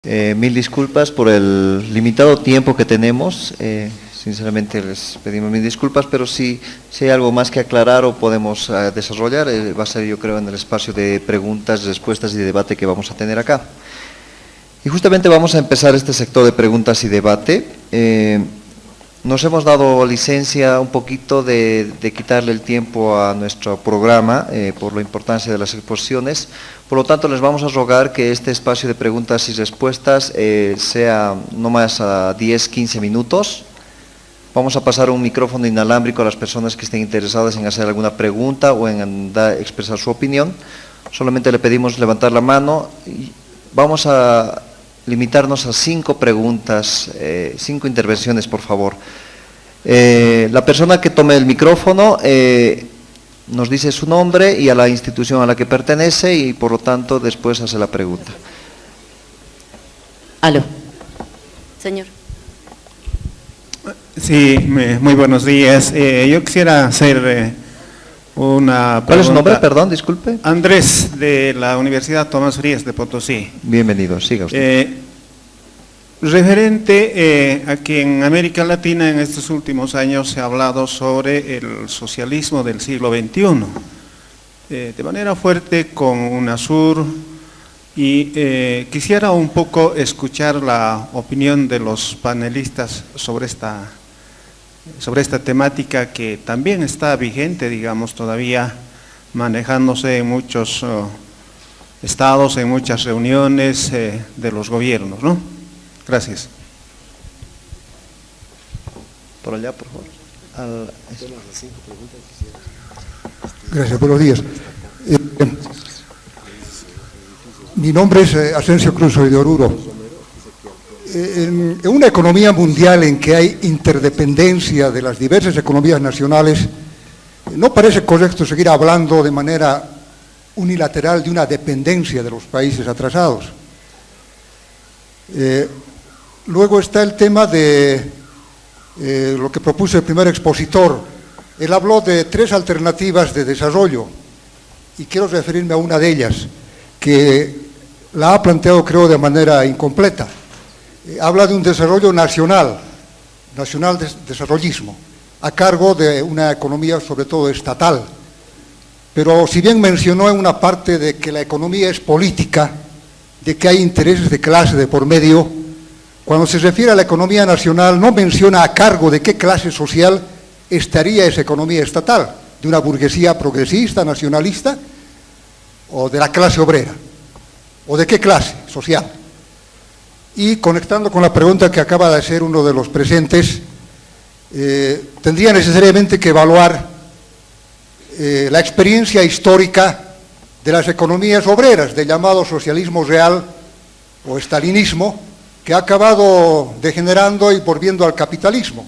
Mil disculpas por el limitado tiempo que tenemos. Sinceramente les pedimos mil disculpas, pero si hay algo más que aclarar o podemos desarrollar, va a ser, yo creo, en el espacio de preguntas, respuestas y debate que vamos a tener acá. Y justamente vamos a empezar este sector de preguntas y debate. Nos hemos dado licencia un poquito de quitarle el tiempo a nuestro programa por la importancia de las exposiciones. Por lo tanto, les vamos a rogar que este espacio de preguntas y respuestas sea no más a 10-15 minutos. Vamos a pasar un micrófono inalámbrico a las personas que estén interesadas en hacer alguna pregunta o en expresar su opinión. Solamente le pedimos levantar la mano y vamos a limitarnos a 5 preguntas, 5 intervenciones, por favor. La persona que tome el micrófono nos dice su nombre y a la institución a la que pertenece y, por lo tanto, después hace la pregunta. Aló. Señor. Sí, muy buenos días. Yo quisiera hacer una pregunta. ¿Cuál es su nombre? Perdón, disculpe. Andrés, de la Universidad Tomás Frías de Potosí. Bienvenido, siga usted. Referente a que en América Latina en estos últimos años se ha hablado sobre el socialismo del siglo XXI, de manera fuerte con UNASUR, y quisiera un poco escuchar la opinión de los panelistas sobre esta temática que también está vigente, digamos, todavía manejándose en muchos estados, en muchas reuniones de los gobiernos, ¿no? Gracias. Por allá, por favor. Gracias, buenos días. Mi nombre es Asensio Cruz, soy de Oruro. En una economía mundial en que hay interdependencia de las diversas economías nacionales, no parece correcto seguir hablando de manera unilateral de una dependencia de los países atrasados. Luego está el tema de lo que propuso el primer expositor. Él habló de 3 alternativas de desarrollo y quiero referirme a una de ellas, que la ha planteado, creo, de manera incompleta. Habla de un desarrollo nacional desarrollismo, a cargo de una economía sobre todo estatal. Pero si bien mencionó en una parte de que la economía es política, de que hay intereses de clase de por medio, cuando se refiere a la economía nacional no menciona a cargo de qué clase social estaría esa economía estatal, de una burguesía progresista, nacionalista, o de la clase obrera, o de qué clase social. Y conectando con la pregunta que acaba de hacer uno de los presentes, tendría necesariamente que evaluar la experiencia histórica de las economías obreras, del llamado socialismo real o estalinismo, que ha acabado degenerando y volviendo al capitalismo.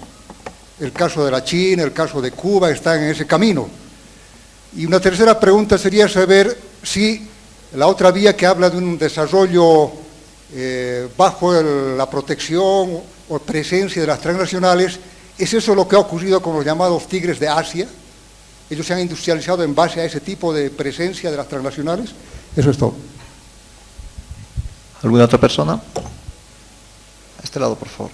El caso de la China, el caso de Cuba están en ese camino. Y una tercera pregunta sería saber si la otra vía que habla de un desarrollo bajo la protección o presencia de las transnacionales, ¿es eso lo que ha ocurrido con los llamados tigres de Asia? ¿Ellos se han industrializado en base a ese tipo de presencia de las transnacionales? Eso es todo. ¿Alguna otra persona? A este lado, por favor.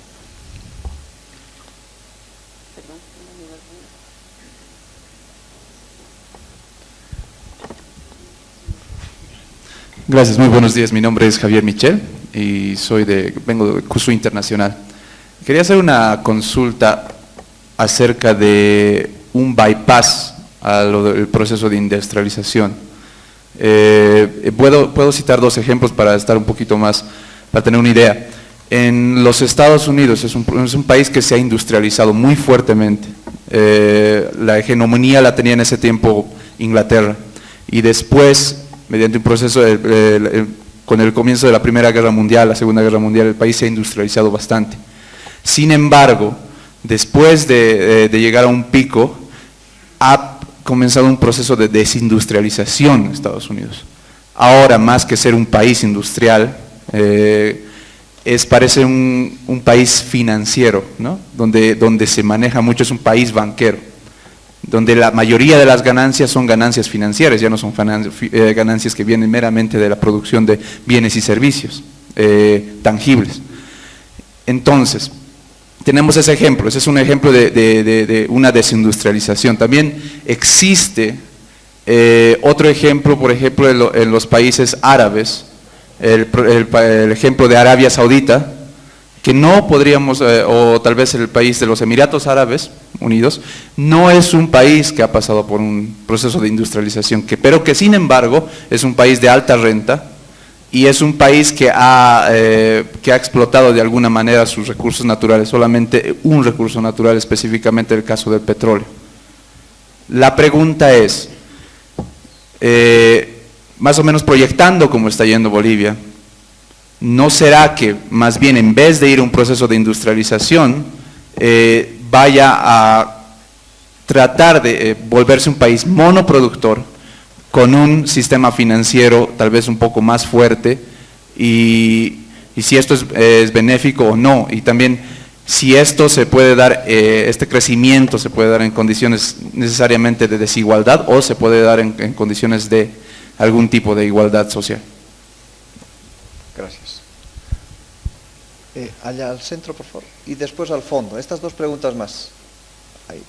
Gracias, muy buenos días. Mi nombre es Javier Michel y vengo de CUSU Internacional. Quería hacer una consulta acerca de un bypass al proceso de industrialización. Puedo citar 2 ejemplos para estar un poquito más, para tener una idea. En los Estados Unidos es un país que se ha industrializado muy fuertemente. La hegemonía la tenía en ese tiempo Inglaterra y después, mediante un proceso con el comienzo de la Primera Guerra Mundial, la Segunda Guerra Mundial, el país se ha industrializado bastante. Sin embargo, después de llegar a un pico, ha comenzado un proceso de desindustrialización en Estados Unidos. Ahora, más que ser un país industrial, parece un país financiero, ¿no? Donde se maneja mucho, es un país banquero, donde la mayoría de las ganancias son ganancias financieras, ya no son ganancias que vienen meramente de la producción de bienes y servicios. tangibles. Entonces, tenemos ese ejemplo, ese es un ejemplo de una desindustrialización. También existe otro ejemplo, por ejemplo, en los países árabes, el ejemplo de Arabia Saudita, que no podríamos, o tal vez el país de los Emiratos Árabes Unidos, no es un país que ha pasado por un proceso de industrialización, pero que sin embargo es un país de alta renta y es un país que ha explotado de alguna manera sus recursos naturales, solamente un recurso natural, específicamente el caso del petróleo. La pregunta es, más o menos proyectando cómo está yendo Bolivia, ¿no será que más bien en vez de ir a un proceso de industrialización, vaya a tratar de volverse un país monoproductor con un sistema financiero tal vez un poco más fuerte y si esto es benéfico o no? Y también si esto se puede dar, este crecimiento se puede dar en condiciones necesariamente de desigualdad o se puede dar en condiciones de algún tipo de igualdad social. Gracias. Allá al centro, por favor, y después al fondo. Estas dos preguntas más. Ahí.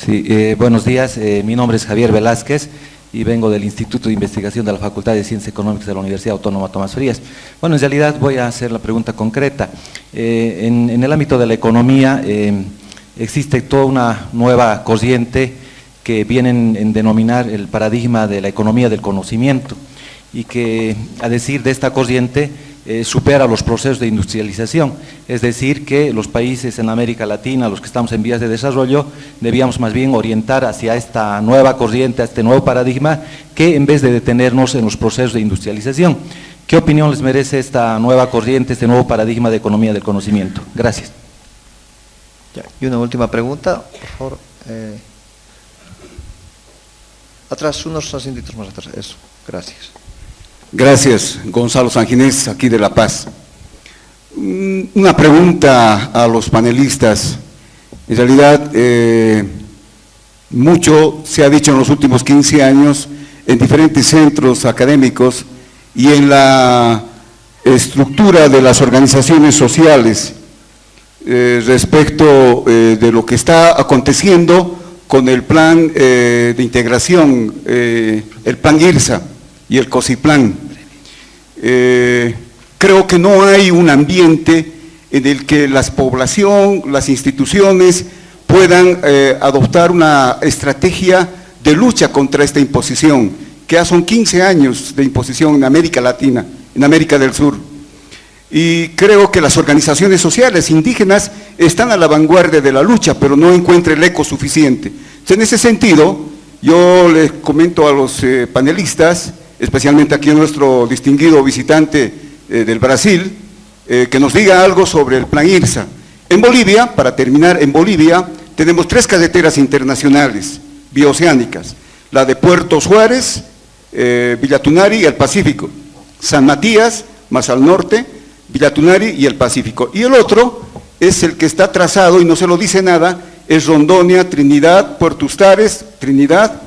Sí, buenos días. Mi nombre es Javier Velázquez y vengo del Instituto de Investigación de la Facultad de Ciencias Económicas de la Universidad Autónoma Tomás Frías. Bueno, en realidad voy a hacer la pregunta concreta. En el ámbito de la economía existe toda una nueva corriente que vienen en denominar el paradigma de la economía del conocimiento y que, a decir de esta corriente, supera los procesos de industrialización, es decir, que los países en América Latina, los que estamos en vías de desarrollo, debíamos más bien orientar hacia esta nueva corriente, a este nuevo paradigma, que en vez de detenernos en los procesos de industrialización. ¿Qué opinión les merece esta nueva corriente, este nuevo paradigma de economía del conocimiento? Gracias. Ya. Y una última pregunta, por favor. Atrás, unos asientitos más atrás. Eso, gracias. Gracias, Gonzalo Sanginés, aquí de La Paz. Una pregunta a los panelistas. En realidad, mucho se ha dicho en los últimos 15 años en diferentes centros académicos y en la estructura de las organizaciones sociales respecto de lo que está aconteciendo con el plan de integración, el plan IRSA y el COSIPLAN. Creo que no hay un ambiente en el que la población, las instituciones puedan adoptar una estrategia de lucha contra esta imposición, que ya son 15 años de imposición en América Latina, en América del Sur. Y creo que las organizaciones sociales indígenas están a la vanguardia de la lucha, pero no encuentran el eco suficiente. Entonces, en ese sentido, yo les comento a los panelistas, especialmente aquí a nuestro distinguido visitante del Brasil, que nos diga algo sobre el plan IRSA. En Bolivia, para terminar, en Bolivia tenemos 3 carreteras internacionales bioceánicas, la de Puerto Suárez, Villatunari y el Pacífico, San Matías, más al norte, Villatunari y el Pacífico. Y el otro es el que está trazado y no se lo dice nada, es Rondonia, Trinidad, Puerto Ustares, Trinidad,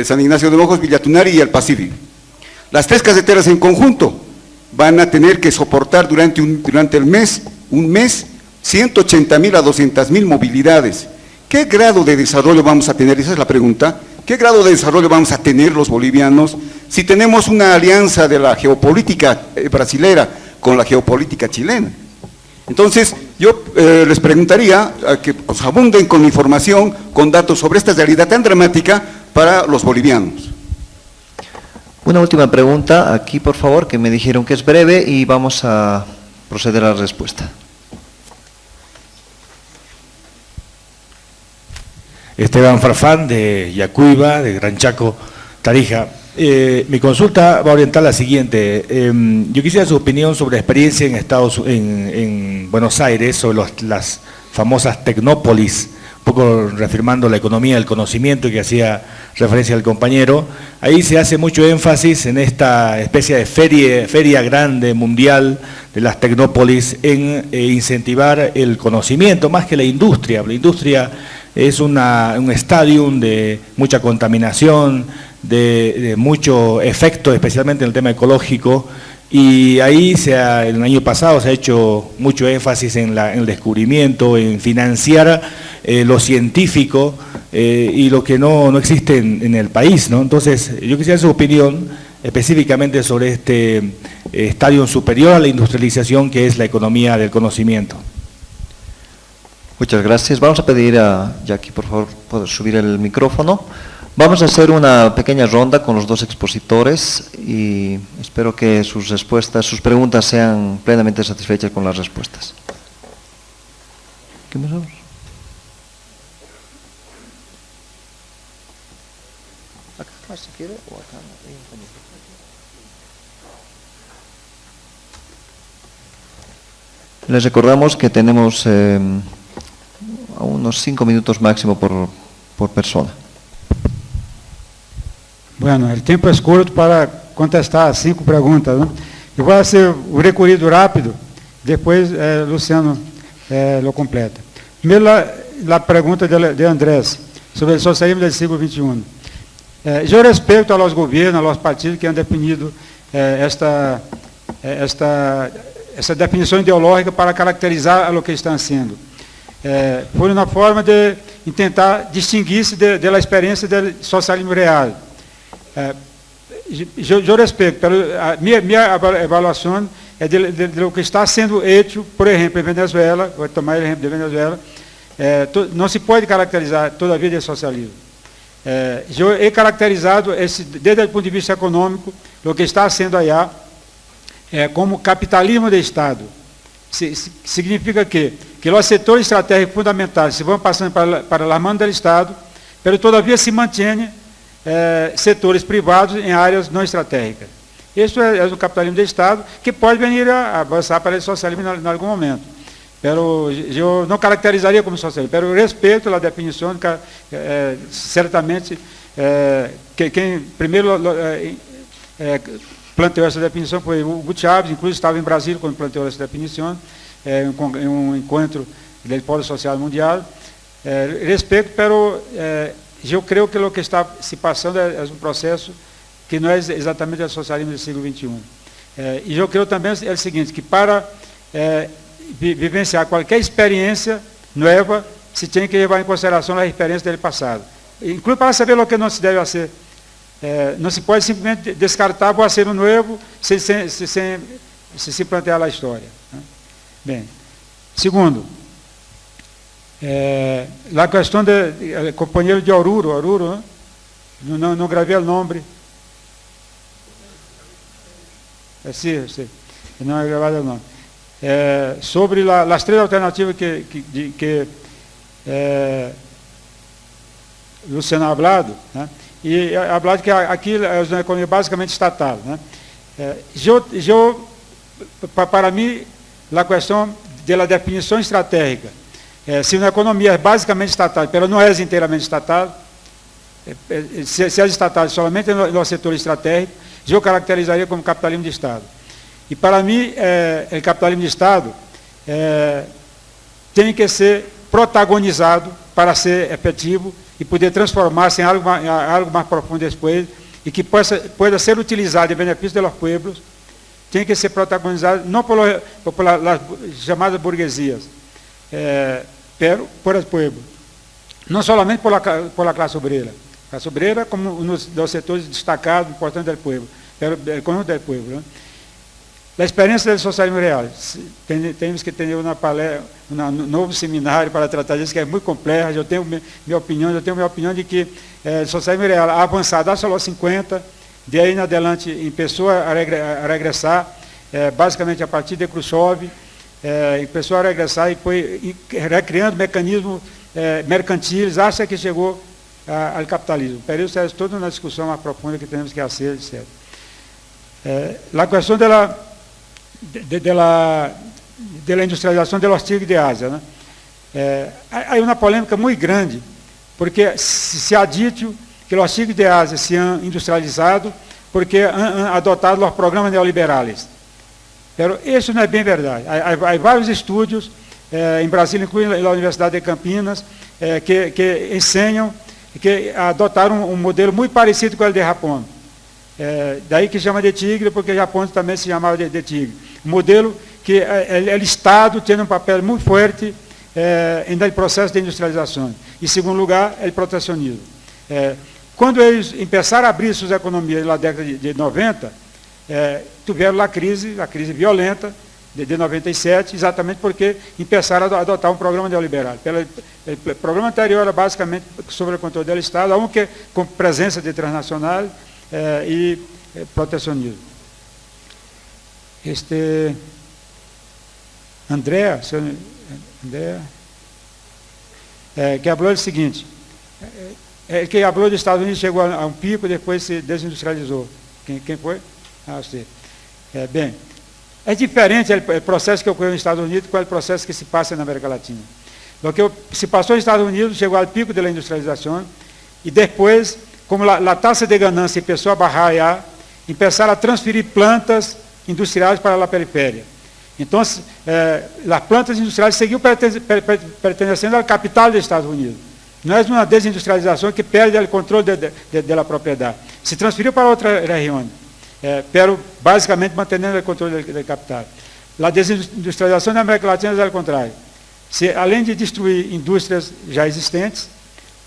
San Ignacio de Mojos, Villatunari y el Pacífico. Las 3 carreteras en conjunto van a tener que soportar durante un mes, 180.000 a 200.000 movilidades. ¿Qué grado de desarrollo vamos a tener? Esa es la pregunta. ¿Qué grado de desarrollo vamos a tener los bolivianos si tenemos una alianza de la geopolítica brasilera con la geopolítica chilena? Entonces, yo les preguntaría a que nos abunden con información, con datos sobre esta realidad tan dramática para los bolivianos. Una última pregunta, aquí por favor, que me dijeron que es breve y vamos a proceder a la respuesta. Esteban Farfán, de Yacuiba, de Gran Chaco, Tarija. Mi consulta va a orientar la siguiente. Yo quisiera su opinión sobre la experiencia en Buenos Aires, sobre las famosas tecnópolis, un poco reafirmando la economía del conocimiento que hacía referencia al compañero. Ahí se hace mucho énfasis en esta especie de feria grande mundial de las tecnópolis en incentivar el conocimiento, más que la industria. La industria es un estadium de mucha contaminación, de mucho efecto, especialmente en el tema ecológico, y ahí el año pasado se ha hecho mucho énfasis en el descubrimiento, en financiar lo científico y lo que no existe en el país, ¿no? Entonces, yo quisiera su opinión específicamente sobre este estadio superior a la industrialización que es la economía del conocimiento. Muchas gracias. Vamos a pedir a Jackie, por favor, poder subir el micrófono. Vamos a hacer una pequeña ronda con los dos expositores y espero que sus preguntas sean plenamente satisfechas con las respuestas. ¿Qué más vamos? ¿Acá si quiere o acá? Les recordamos que tenemos unos 5 minutos máximo por persona. Bueno, o tempo é curto para contestar as 5 perguntas, né? Eu vou ser o recorrido rápido, depois Luciano lo completa. Primeiro, a pergunta de Andrés sobre o socialismo do século XXI. Eu respeito aos governos, aos partidos que han definido esta definição ideológica para caracterizar o que estão sendo. Foi uma forma de tentar distinguir-se da experiência do socialismo real. Eu respeito, a minha avaliação é de o que está sendo hecho, por exemplo, em Venezuela, vou tomar o exemplo de Venezuela, não se pode caracterizar todavia de socialismo. Eu he caracterizado, desde o ponto de vista econômico, o que está sendo allá como capitalismo de Estado. Significa que os setores estratégicos fundamentais se vão passando para as mãos do Estado, mas todavia se mantém setores privados em áreas não estratégicas. Isso é o capitalismo de Estado, que pode vir a avançar para o socialismo em algum momento. Eu não caracterizaria como socialismo, mas eu respeito a definição, certamente, quem primeiro planteou essa definição foi Hugo Chávez, inclusive estava em Brasília quando planteou essa definição, em um encontro do Polo Social Mundial. Respeito, mas eu creio que o que está se passando é um processo que não é exatamente o socialismo do século XXI. E eu creio também o seguinte, que para vivenciar qualquer experiência nova, se tem que levar em consideração a experiência do passado. Inclusive para saber o que não se deve fazer. Não se pode simplesmente descartar o ser novo sem se plantear a história. Bem, segundo, a questão do companheiro de Oruro, não gravei o nome. Sim, não é gravado o nome. Sobre as 3 alternativas que Luciano ha hablado, né? E ha hablado que aqui é uma economia basicamente estatal, né? Para mim, a questão da definição estratégica, se uma economia é basicamente estatal, mas não é inteiramente estatal, se é estatal somente no setor estratégico, eu caracterizaria como capitalismo de Estado. E para mim, o capitalismo de Estado tem que ser protagonizado para ser efetivo e poder transformar-se em algo mais profundo depois e que possa ser utilizado em benefício dos povos. Tem que ser protagonizado não pelas chamadas burguesias, por el pueblo, não somente por la classe obreira. A classe obreira como um dos setores destacados, importantes do povo, econômico do povo, né? A experiência do socialismo real. Temos que ter um novo seminário para tratar disso, que é muito complexo. Eu tenho minha opinião de que o socialismo real ha avançado até os 50, de aí em adelante começou a regressar, basicamente a partir de Khrushchev, começou a regressar e foi recriando mecanismos mercantis, acha que chegou ao capitalismo. Para isso é toda uma discussão mais profunda que temos que fazer, etc. A questão da industrialização dos tigres de Ásia, né? Há uma polêmica muito grande, porque se ha dito que os tigres de Ásia se han industrializado porque han adotado os programas neoliberais. Mas isso não é bem verdade. Há vários estudos, em Brasília, incluindo na Universidade de Campinas, que ensinam que adotaram um modelo muito parecido com o de Japão. Daí que chama de tigre, porque Japão também se chamava de tigre. Um modelo que o Estado tem um papel muito forte no processo de industrialização. Em segundo lugar, o protecionismo. Quando eles começaram a abrir suas economias na década de 90, tiveram a crise violenta de 97, exatamente porque começaram a adotar um programa neoliberal. O programa anterior era basicamente sobre o controle do Estado, aunque com presença de transnacionais e protecionismo. André, que falou o seguinte, que falou dos Estados Unidos, chegou a um pico, depois se desindustrializou. Quem foi? Você. Bem, é diferente o processo que ocorreu nos Estados Unidos com o processo que se passa na América Latina. O que se passou nos Estados Unidos, chegou ao pico da industrialização, e depois, como a taxa de ganância começou a barrar, começaram a transferir plantas industriais para a periferia. Então, as plantas industriais seguiam pertencendo ao capital dos Estados Unidos. Não é uma desindustrialização que perde o controle da propriedade. Se transferiu para outra região, pero basicamente mantendo o controle do capital. A desindustrialização na América Latina é o contrário. Além de destruir indústrias já existentes,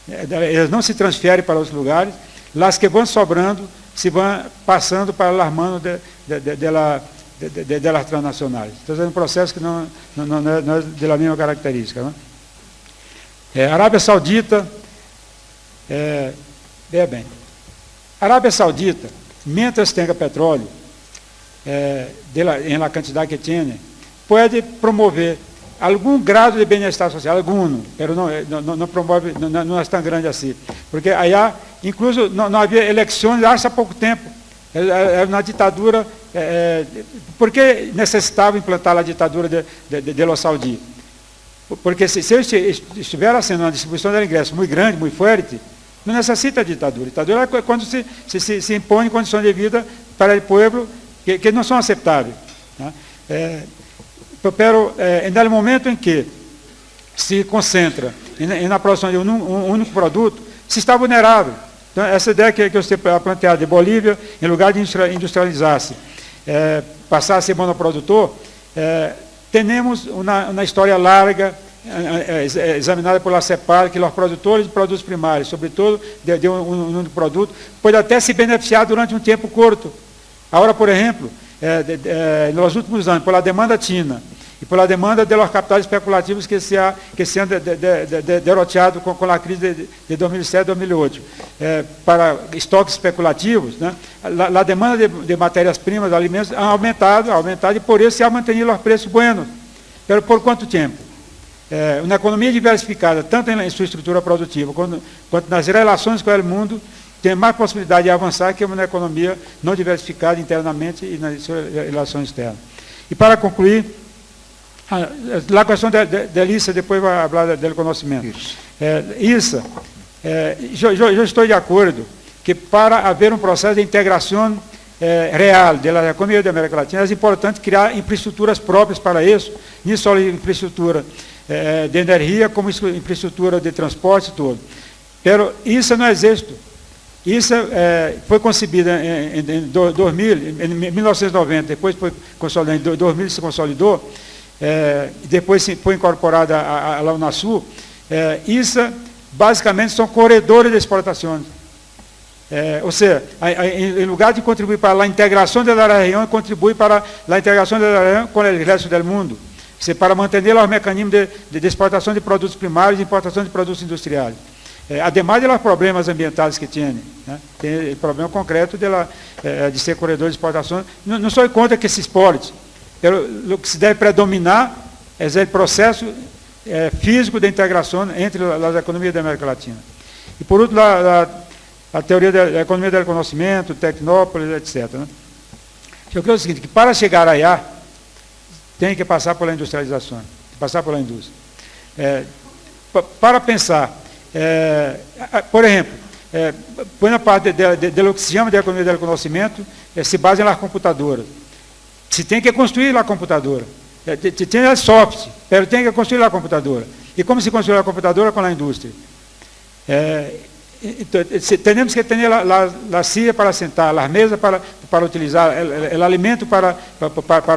elas não se transferem para outros lugares, as que vão sobrando se vão passando para as mãos das transnacionais. Então, é um processo que não é da mesma característica. Não? Arábia Saudita, bem, Arábia Saudita, mientras tenha petróleo, em la quantidade que tem, pode promover algum grado de bem-estar social, algum, mas não promove, não é tão grande assim. Porque aí, incluso, não havia eleições há pouco tempo. Era uma ditadura, porque necessitava implantar a ditadura de los saudí. Porque se estiver sendo uma distribuição de ingressos muito grande, muito forte, não necessita ditadura. Ditadura é quando se impõe condições de vida para o povo que não são aceitáveis. Tá? Pero, no momento em que se concentra na produção de um único produto, se está vulnerável. Então, essa ideia que você planteou de Bolívia, em lugar de industrializar-se, passar a ser monoprodutor, temos uma história larga, examinada pela CEPAL, que os produtores de produtos primários, sobretudo de um único produto, podem até se beneficiar durante um tempo curto. Agora, por exemplo, nos últimos anos, pela demanda china e pela demanda de los capitais especulativos que se han derroteado com a crise de 2007 2008, para estoques especulativos, né? A demanda de matérias-primas, de alimentos, ha aumentado, e por isso se ha mantenido os preços buenos. Pero por quanto tempo? Uma economia diversificada, tanto em sua estrutura produtiva, quanto nas relações com o mundo, tem mais possibilidade de avançar que uma economia não diversificada internamente e nas suas relações externas. E para concluir, a questão da ISA, depois vai falar do conhecimento. ISA, eu estou de acordo que para haver um processo de integração real da economia da América Latina, é importante criar infraestruturas próprias para isso, não só infraestrutura de energia, como infraestrutura de transporte e tudo. Mas isso não é êxito. Isso foi concebida em 1990, depois foi consolidada, em 2000 se consolidou, depois foi incorporada à Unasul. Isso basicamente são corredores de exportações. Ou seja, em lugar de contribuir para a integração da região, contribui para a integração da região com o resto do mundo. Para manter os mecanismos de exportação de produtos primários e importação de produtos industriais. Ademais dos problemas ambientais que tem, né? Tem o problema concreto de ser corredor de exportação. Não sou contra que se exporte, o que se deve predominar é o processo físico de integração entre as economias da América Latina. E, por último, a teoria da economia do conhecimento, Tecnópolis, etc. Né? Eu creio o seguinte, que para chegar allá, tem que passar pela industrialização, passar pela indústria. Para pensar, por exemplo, boa parte do que se chama de economia do conhecimento se baseia nas computadoras. Se tem que construir a computadora. Tem a software, mas tem que construir a computadora. E como se construi a computadora com a indústria? Tenemos que tener la silla para sentar, las mesas para utilizar, el alimento para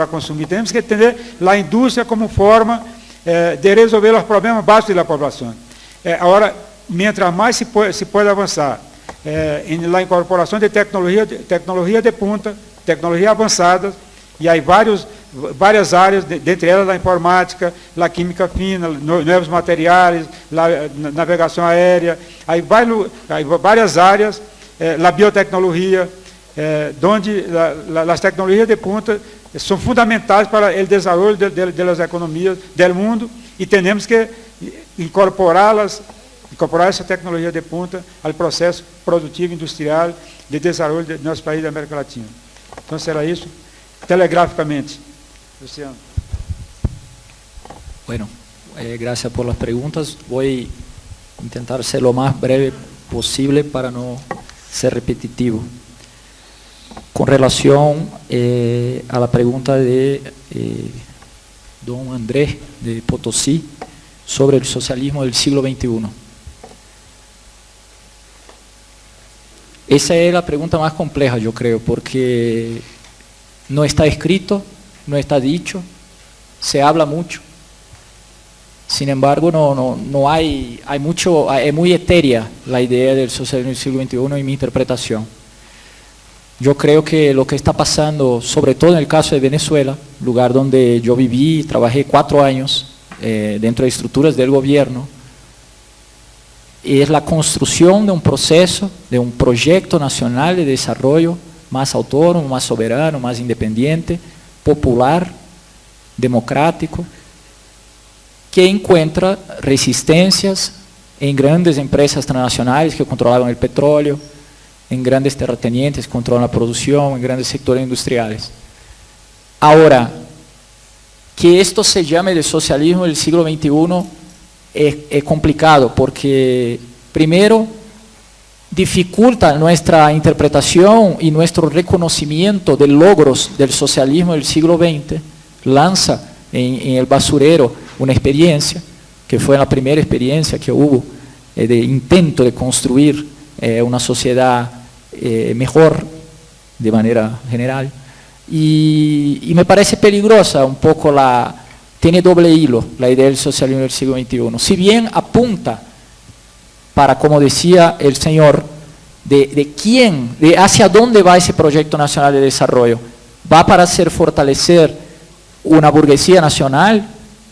consumir. Tenemos que tener la industria como forma de resolver los problemas básicos de la población. Ahora, mientras más se puede avanzar en la incorporación de tecnología de punta, tecnologías avanzadas, e hay várias áreas, dentre elas a informática, a química fina, novos materiais, a navegação aérea, hay várias áreas, a biotecnologia, onde as tecnologias de punta são fundamentais para o desenvolvimento das economias do mundo e temos que incorporar essa tecnologia de punta ao processo produtivo industrial de desenvolvimento de nosso país da América Latina. Então, será isso. Telegráficamente. Luciano. Bueno, gracias por las preguntas. Voy a intentar ser lo más breve posible para no ser repetitivo. Con relación a la pregunta de don Andrés de Potosí sobre el socialismo del siglo XXI. Esa es la pregunta más compleja, yo creo, porque no está escrito, no está dicho, se habla mucho. Sin embargo, no hay mucho, es muy etérea la idea del socialismo del siglo XXI en mi interpretación. Yo creo que lo que está pasando, sobre todo en el caso de Venezuela, lugar donde yo viví y trabajé 4 años dentro de estructuras del gobierno, es la construcción de un proceso, de un proyecto nacional de desarrollo más autónomo, más soberano, más independiente, popular, democrático, que encuentra resistencias en grandes empresas transnacionales que controlaban el petróleo, en grandes terratenientes que controlan la producción, en grandes sectores industriales. Ahora, que esto se llame de socialismo del siglo XXI es complicado porque, primero, dificulta nuestra interpretación y nuestro reconocimiento de logros del socialismo del siglo XX, lanza en el basurero una experiencia, que fue la primera experiencia que hubo de intento de construir una sociedad mejor de manera general, y me parece peligrosa un poco tiene doble hilo la idea del socialismo del siglo XXI, si bien apunta para, como decía el señor, de hacia dónde va ese proyecto nacional de desarrollo. ¿Va para hacer fortalecer una burguesía nacional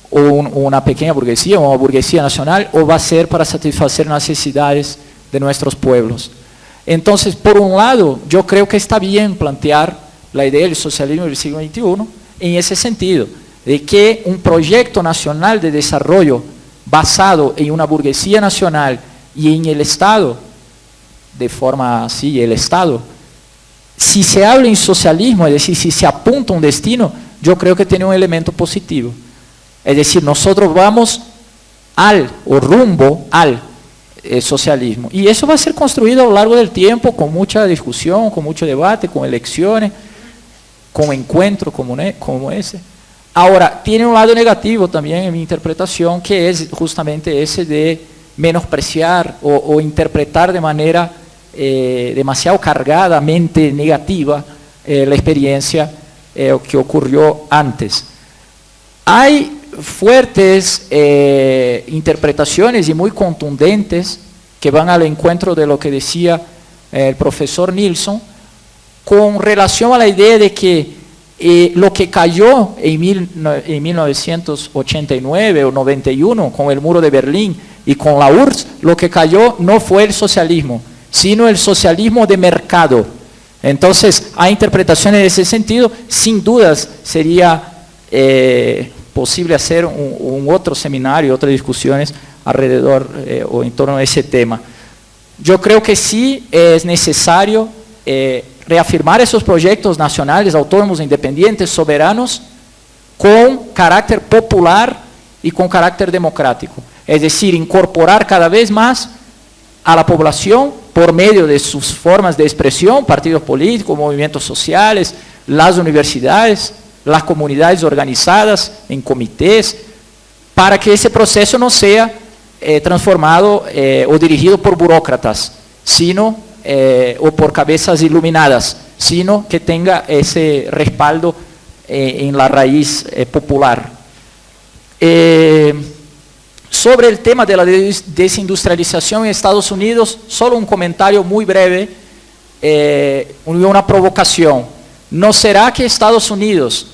o una pequeña burguesía o una burguesía nacional, o va a ser para satisfacer necesidades de nuestros pueblos? Entonces, por un lado, yo creo que está bien plantear la idea del socialismo del siglo XXI en ese sentido, de que un proyecto nacional de desarrollo basado en una burguesía nacional y en el Estado, de forma así, el Estado, si se habla en socialismo, es decir, si se apunta un destino, yo creo que tiene un elemento positivo. Es decir, nosotros vamos rumbo al socialismo. Y eso va a ser construido a lo largo del tiempo, con mucha discusión, con mucho debate, con elecciones, con encuentros como ese. Ahora, tiene un lado negativo también en mi interpretación, que es justamente ese de menospreciar o interpretar de manera demasiado cargadamente negativa la experiencia que ocurrió antes. Hay fuertes interpretaciones y muy contundentes que van al encuentro de lo que decía el profesor Nilsson con relación a la idea de que lo que cayó en 1989 o 91 con el muro de Berlín y con la URSS, lo que cayó no fue el socialismo, sino el socialismo de mercado. Entonces, hay interpretaciones en ese sentido. Sin dudas, sería posible hacer un otro seminario, otras discusiones alrededor o en torno a ese tema. Yo creo que sí es necesario reafirmar esos proyectos nacionales, autónomos, independientes, soberanos, con carácter popular y con carácter democrático. Es decir, incorporar cada vez más a la población por medio de sus formas de expresión, partidos políticos, movimientos sociales, las universidades, las comunidades organizadas en comités, para que ese proceso no sea transformado o dirigido por burócratas sino, o por cabezas iluminadas, sino que tenga ese respaldo en la raíz popular. Sobre el tema de la desindustrialización en Estados Unidos, solo un comentario muy breve, una provocación. ¿No será que Estados Unidos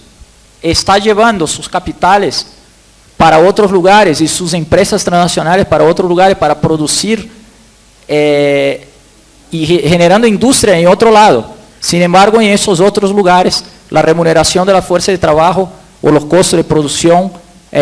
está llevando sus capitales para otros lugares y sus empresas transnacionales para otros lugares para producir y generando industria en otro lado? Sin embargo, en esos otros lugares, la remuneración de la fuerza de trabajo o los costos de producción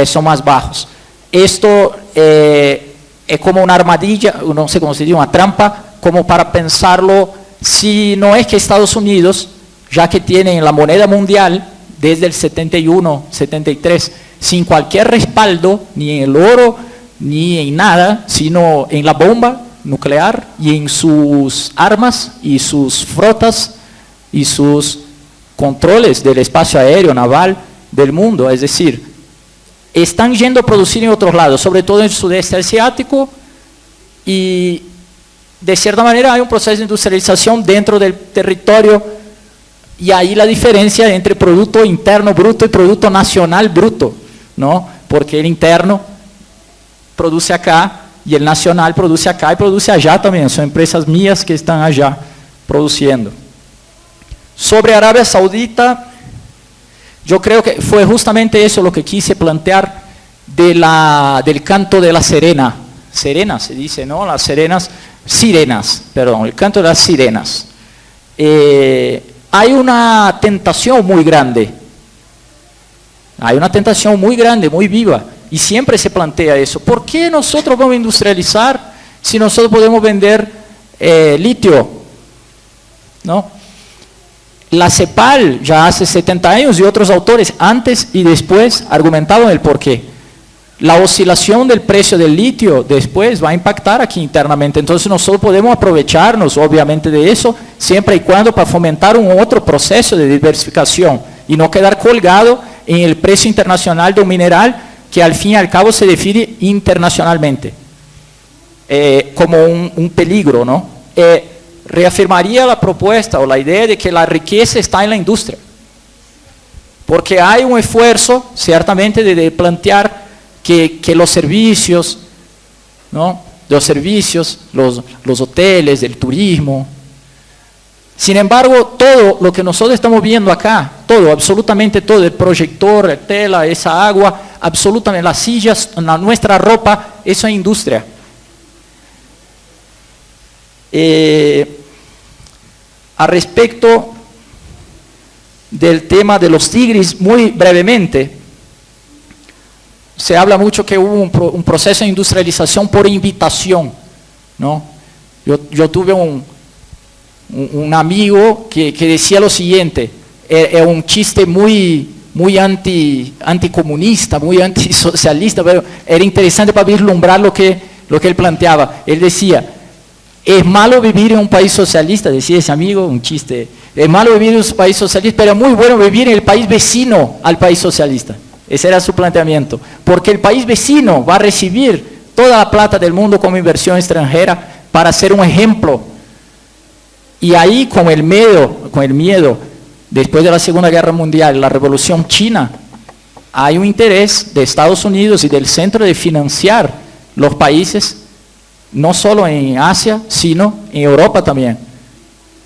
son más bajos. Esto es como una armadilla, no sé cómo se dice, una trampa, como para pensarlo, si no es que Estados Unidos, ya que tienen la moneda mundial desde el 71, 73, sin cualquier respaldo, ni en el oro, ni en nada, sino en la bomba nuclear y en sus armas y sus flotas y sus controles del espacio aéreo, naval del mundo. Es decir, están yendo a producir en otros lados, sobre todo en el sudeste asiático, y de cierta manera hay un proceso de industrialización dentro del territorio, y ahí la diferencia entre Producto Interno Bruto y Producto Nacional Bruto, ¿no? Porque el interno produce acá y el nacional produce acá y produce allá también, son empresas mías que están allá produciendo. Sobre Arabia Saudita, yo creo que fue justamente eso lo que quise plantear del canto de la sirena. Sirena se dice, ¿no? Las sirenas, perdón, el canto de las sirenas. Hay una tentación muy grande. Hay una tentación muy grande, muy viva. Y siempre se plantea eso. ¿Por qué nosotros vamos a industrializar si nosotros podemos vender litio? ¿No? La CEPAL ya hace 70 años y otros autores antes y después argumentaban el por qué. La oscilación del precio del litio después va a impactar aquí internamente. Entonces nosotros podemos aprovecharnos obviamente de eso siempre y cuando para fomentar un otro proceso de diversificación y no quedar colgado en el precio internacional de un mineral que al fin y al cabo se define internacionalmente como un peligro, ¿no? Reafirmaría la propuesta o la idea de que la riqueza está en la industria, porque hay un esfuerzo ciertamente de plantear que los servicios, ¿no? Los servicios, los hoteles, el turismo. Sin embargo, todo lo que nosotros estamos viendo acá, todo, absolutamente todo, el proyector, la tela, esa agua, absolutamente las sillas, nuestra ropa, eso es industria. A respecto del tema de los tigres, muy brevemente, se habla mucho que hubo un proceso de industrialización por invitación, ¿no? Yo tuve un amigo que decía lo siguiente, es un chiste muy anticomunista, muy antisocialista, pero era interesante para vislumbrar lo que él planteaba. Él decía, es malo vivir en un país socialista, decía ese amigo, un chiste, es malo vivir en un país socialista, pero es muy bueno vivir en el país vecino al país socialista. Ese era su planteamiento, porque el país vecino va a recibir toda la plata del mundo como inversión extranjera para ser un ejemplo. Y ahí con el miedo, después de la Segunda Guerra Mundial, la Revolución China, hay un interés de Estados Unidos y del centro de financiar los países, no solo en Asia, sino en Europa también,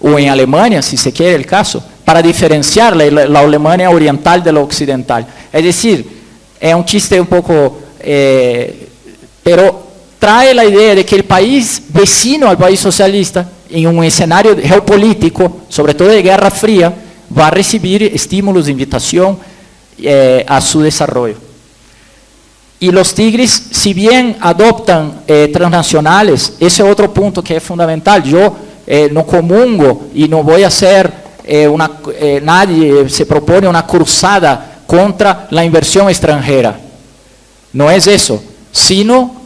o en Alemania, si se quiere el caso, para diferenciar la Alemania oriental de la occidental. Es decir, es un chiste un poco, pero trae la idea de que el país vecino al país socialista, en un escenario geopolítico, sobre todo de Guerra Fría, va a recibir estímulos de invitación a su desarrollo. Y los tigres, si bien adoptan transnacionales, ese es otro punto que es fundamental. Yo no comungo y no voy a hacer nadie se propone una cruzada contra la inversión extranjera. No es eso, sino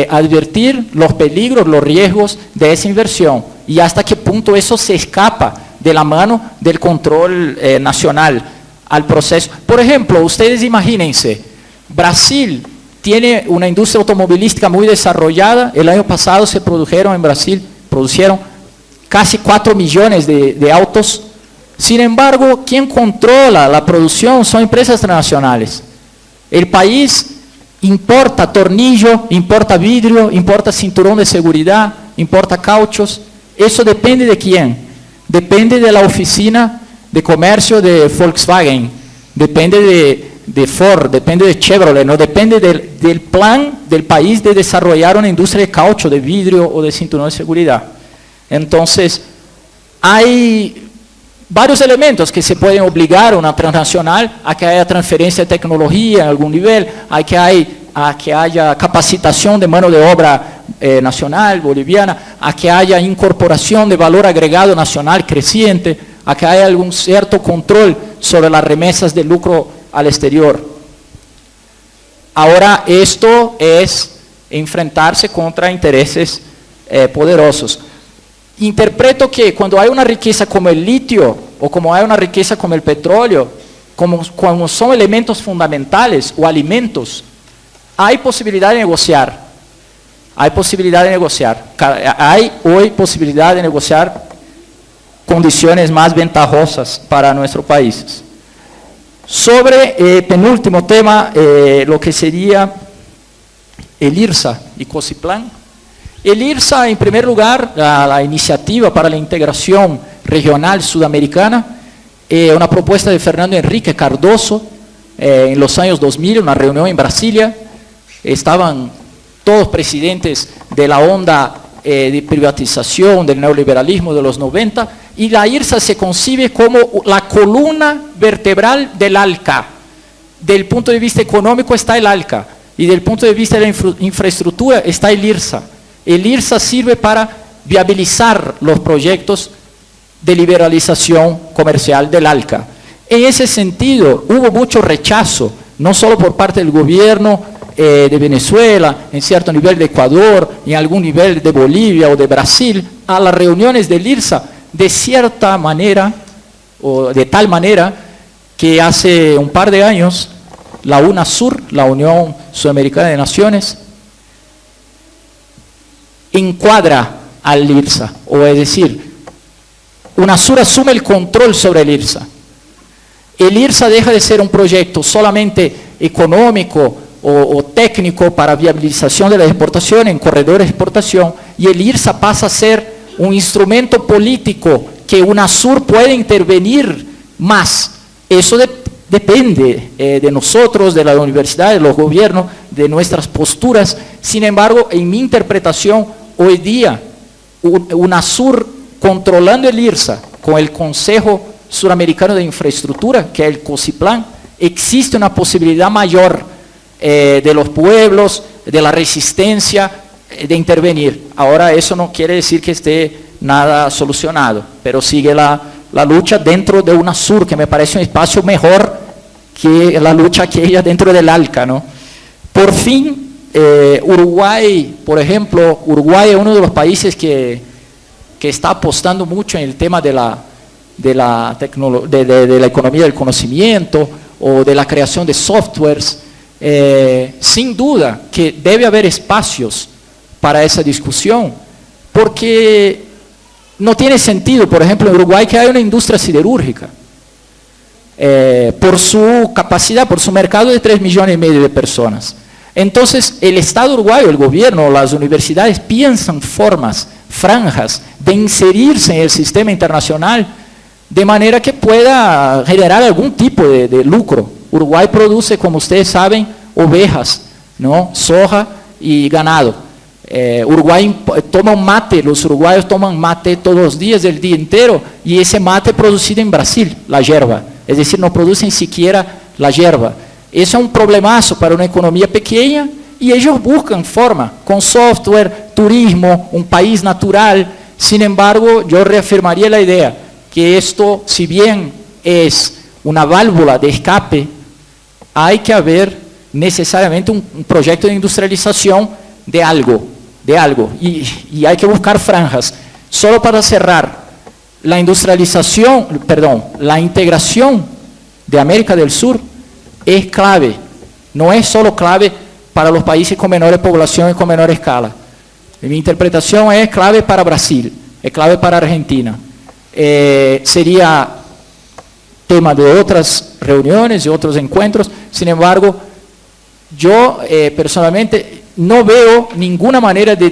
advertir los peligros, los riesgos de esa inversión y hasta qué punto eso se escapa de la mano del control nacional al proceso. Por ejemplo, ustedes imagínense, Brasil tiene una industria automovilística muy desarrollada. El año pasado se produjeron en Brasil, producieron casi 4 millones de autos. Sin embargo, quien controla la producción son empresas transnacionales. El país importa tornillo, importa vidrio, importa cinturón de seguridad, importa cauchos. Eso depende de quién. Depende de la oficina de comercio de Volkswagen, depende de Ford, depende de Chevrolet, no depende del plan del país de desarrollar una industria de caucho, de vidrio o de cinturón de seguridad. Entonces, hay varios elementos que se pueden obligar a una transnacional a que haya transferencia de tecnología en algún nivel, a que haya capacitación de mano de obra nacional, boliviana, a que haya incorporación de valor agregado nacional creciente, a que haya algún cierto control sobre las remesas de lucro al exterior. Ahora, esto es enfrentarse contra intereses poderosos. Interpreto que cuando hay una riqueza como el litio o como hay una riqueza como el petróleo, como son elementos fundamentales o alimentos, hay posibilidad de negociar. Hay posibilidad de negociar. Hay hoy posibilidad de negociar condiciones más ventajosas para nuestro país. Sobre penúltimo tema, lo que sería el IRSA y COSIPLAN. El IRSA, en primer lugar, la iniciativa para la integración regional sudamericana, una propuesta de Fernando Henrique Cardoso en los años 2000, una reunión en Brasilia. Estaban todos presidentes de la onda de privatización, del neoliberalismo de los 90, y la IRSA se concibe como la columna vertebral del ALCA. Del punto de vista económico está el ALCA, y del punto de vista de la infraestructura está el IRSA. El IRSA sirve para viabilizar los proyectos de liberalización comercial del ALCA. En ese sentido, hubo mucho rechazo, no solo por parte del gobierno de Venezuela, en cierto nivel de Ecuador, en algún nivel de Bolivia o de Brasil, a las reuniones del IRSA, de cierta manera, o de tal manera, que hace un par de años, la UNASUR, la Unión Sudamericana de Naciones, encuadra al IRSA, o es decir, UNASUR asume el control sobre el IRSA. El IRSA deja de ser un proyecto solamente económico o técnico para viabilización de la exportación en corredores de exportación, y el IRSA pasa a ser un instrumento político que UNASUR puede intervenir más. Eso depende de nosotros, de la universidad, de los gobiernos, de nuestras posturas. Sin embargo, en mi interpretación, hoy día, UNASUR controlando el IRSA con el Consejo Suramericano de Infraestructura, que es el COSIPLAN, existe una posibilidad mayor de los pueblos, de la resistencia, de intervenir. Ahora, eso no quiere decir que esté nada solucionado, pero sigue la lucha dentro de UNASUR, que me parece un espacio mejor que la lucha que ella dentro del ALCA, ¿no? Por fin, Uruguay, por ejemplo, Uruguay es uno de los países que está apostando mucho en el tema de la economía del conocimiento o de la creación de softwares. Sin duda que debe haber espacios para esa discusión, porque no tiene sentido, por ejemplo, en Uruguay, que haya una industria siderúrgica, por su capacidad, por su mercado de 3,5 millones de personas. Entonces, el Estado uruguayo, el gobierno, las universidades piensan formas, franjas, de inserirse en el sistema internacional, de manera que pueda generar algún tipo de lucro. Uruguay produce, como ustedes saben, ovejas, ¿no? Soja y ganado. Uruguay toma mate, los uruguayos toman mate todos los días del día entero, y ese mate producido en Brasil, la yerba, es decir, no producen siquiera la yerba. Eso es un problemazo para una economía pequeña, y ellos buscan forma, con software, turismo, un país natural. Sin embargo, yo reafirmaría la idea que esto, si bien es una válvula de escape, hay que haber necesariamente un proyecto de industrialización de algo, y hay que buscar franjas. Solo para cerrar, la integración de América del Sur es clave, no es solo clave para los países con menores población y con menor escala. Mi interpretación es clave para Brasil, es clave para Argentina. Sería tema de otras reuniones y otros encuentros, sin embargo, yo personalmente no veo ninguna manera de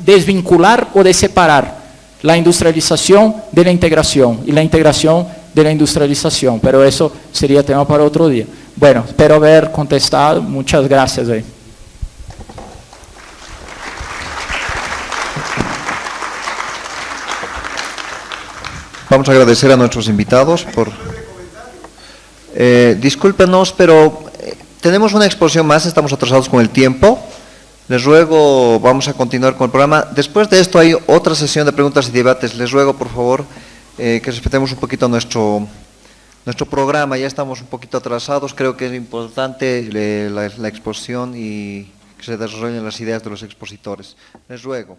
desvincular o de separar la industrialización de la integración y la integración de la industrialización, pero eso sería tema para otro día. Bueno, espero haber contestado, muchas gracias. Vamos a agradecer a nuestros invitados por... discúlpenos, pero tenemos una exposición más, estamos atrasados con el tiempo. Les ruego, vamos a continuar con el programa. Después de esto hay otra sesión de preguntas y debates. Les ruego, por favor, que respetemos un poquito nuestro programa. Ya estamos un poquito atrasados. Creo que es importante la exposición y que se desarrollen las ideas de los expositores. Les ruego.